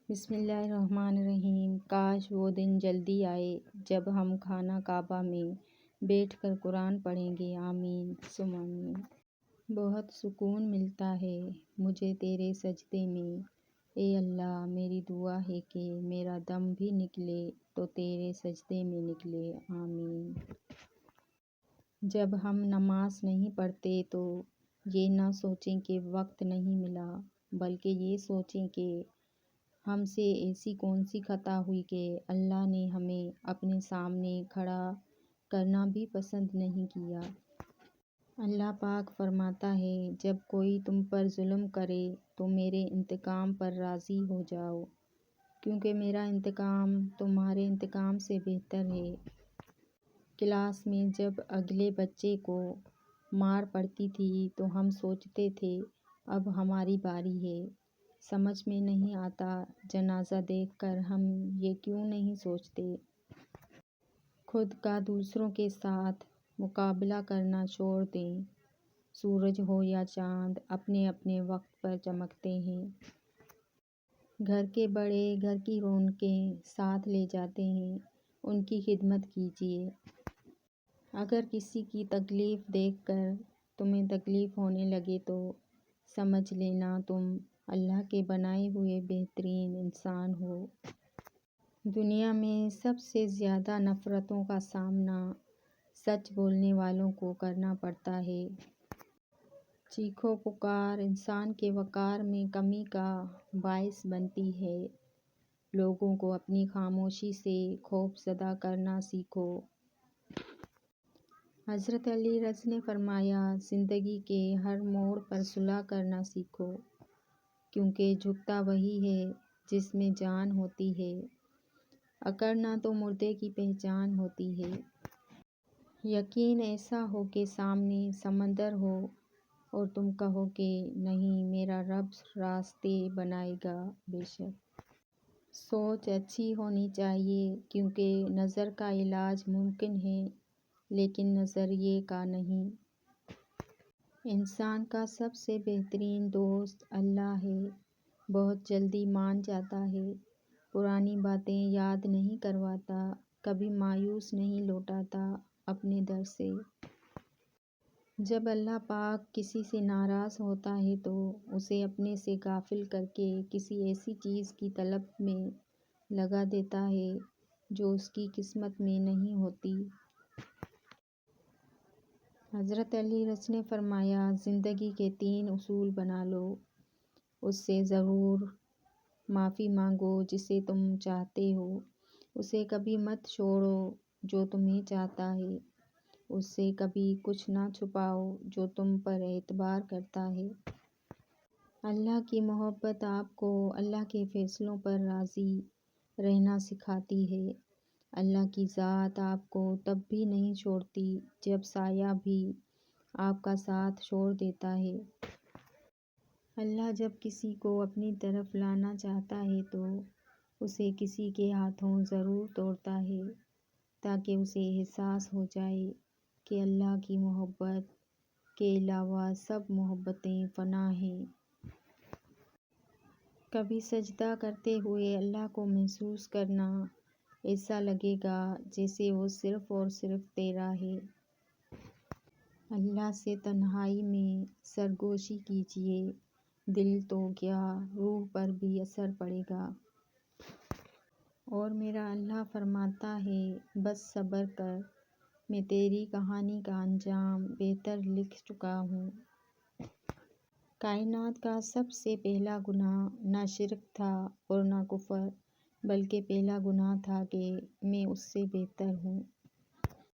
بسم اللہ الرحمن الرحیم۔ کاش وہ دن جلدی آئے جب ہم خانہ کعبہ میں بیٹھ کر قرآن پڑھیں گے، آمین ثم آمین۔ بہت سکون ملتا ہے مجھے تیرے سجدے میں، اے اللہ میری دعا ہے کہ میرا دم بھی نکلے تو تیرے سجدے میں نکلے، آمین۔ جب ہم نماز نہیں پڑھتے تو یہ نہ سوچیں کہ وقت نہیں ملا، بلکہ یہ سوچیں کہ ہم سے ایسی کون سی خطا ہوئی کہ اللہ نے ہمیں اپنے سامنے کھڑا کرنا بھی پسند نہیں کیا۔ اللہ پاک فرماتا ہے، جب کوئی تم پر ظلم کرے تو میرے انتقام پر راضی ہو جاؤ، کیونکہ میرا انتقام تمہارے انتقام سے بہتر ہے۔ کلاس میں جب اگلے بچے کو مار پڑتی تھی تو ہم سوچتے تھے اب ہماری باری ہے۔ سمجھ میں نہیں آتا جنازہ دیکھ کر ہم یہ کیوں نہیں سوچتے۔ خود کا دوسروں کے ساتھ مقابلہ کرنا چھوڑ دیں۔ سورج ہو یا چاند اپنے اپنے وقت پر چمکتے ہیں۔ گھر کے بڑے گھر کی رونقیں ساتھ لے جاتے ہیں، ان کی خدمت کیجیے۔ اگر کسی کی تکلیف دیکھ کر تمہیں تکلیف ہونے لگے تو سمجھ لینا تم اللہ کے بنائے ہوئے بہترین انسان ہو۔ دنیا میں سب سے زیادہ نفرتوں کا سامنا سچ بولنے والوں کو کرنا پڑتا ہے۔ چیخ و پکار انسان کے وقار میں کمی کا باعث بنتی ہے۔ لوگوں کو اپنی خاموشی سے خوف زدہ کرنا سیکھو۔ حضرت علی رض نے فرمایا، زندگی کے ہر موڑ پر صلح کرنا سیکھو، کیونکہ جھکتا وہی ہے جس میں جان ہوتی ہے، اکڑنا تو مردے کی پہچان ہوتی ہے۔ یقین ایسا ہو کہ سامنے سمندر ہو اور تم کہو کہ نہیں میرا رب راستے بنائے گا، بے شک۔ سوچ اچھی ہونی چاہیے، کیونکہ نظر کا علاج ممکن ہے لیکن نظریے کا نہیں۔ انسان کا سب سے بہترین دوست اللہ ہے، بہت جلدی مان جاتا ہے، پرانی باتیں یاد نہیں کرواتا، کبھی مایوس نہیں لوٹاتا اپنے در سے۔ جب اللہ پاک کسی سے ناراض ہوتا ہے تو اسے اپنے سے غافل کر کے کسی ایسی چیز کی طلب میں لگا دیتا ہے جو اس کی قسمت میں نہیں ہوتی۔ حضرت علی رض نے فرمایا، زندگی کے 3 اصول بنا لو، اس سے ضرور معافی مانگو جسے تم چاہتے ہو، اسے کبھی مت چھوڑو جو تمہیں چاہتا ہے، اس سے کبھی کچھ نہ چھپاؤ جو تم پر اعتبار کرتا ہے۔ اللہ کی محبت آپ کو اللہ کے فیصلوں پر راضی رہنا سکھاتی ہے۔ اللہ کی ذات آپ کو تب بھی نہیں چھوڑتی جب سایہ بھی آپ کا ساتھ چھوڑ دیتا ہے۔ اللہ جب کسی کو اپنی طرف لانا چاہتا ہے تو اسے کسی کے ہاتھوں ضرور توڑتا ہے، تاکہ اسے احساس ہو جائے کہ اللہ کی محبت کے علاوہ سب محبتیں فنا ہیں۔ کبھی سجدہ کرتے ہوئے اللہ کو محسوس کرنا، ایسا لگے گا جیسے وہ صرف اور صرف تیرا ہے۔ اللہ سے تنہائی میں سرگوشی کیجیے، دل تو کیا روح پر بھی اثر پڑے گا۔ اور میرا اللہ فرماتا ہے، بس صبر کر، میں تیری کہانی کا انجام بہتر لکھ چکا ہوں۔ کائنات کا سب سے پہلا گناہ نہ شرک تھا اور نہ کفر، بلکہ پہلا گناہ تھا کہ میں اس سے بہتر ہوں۔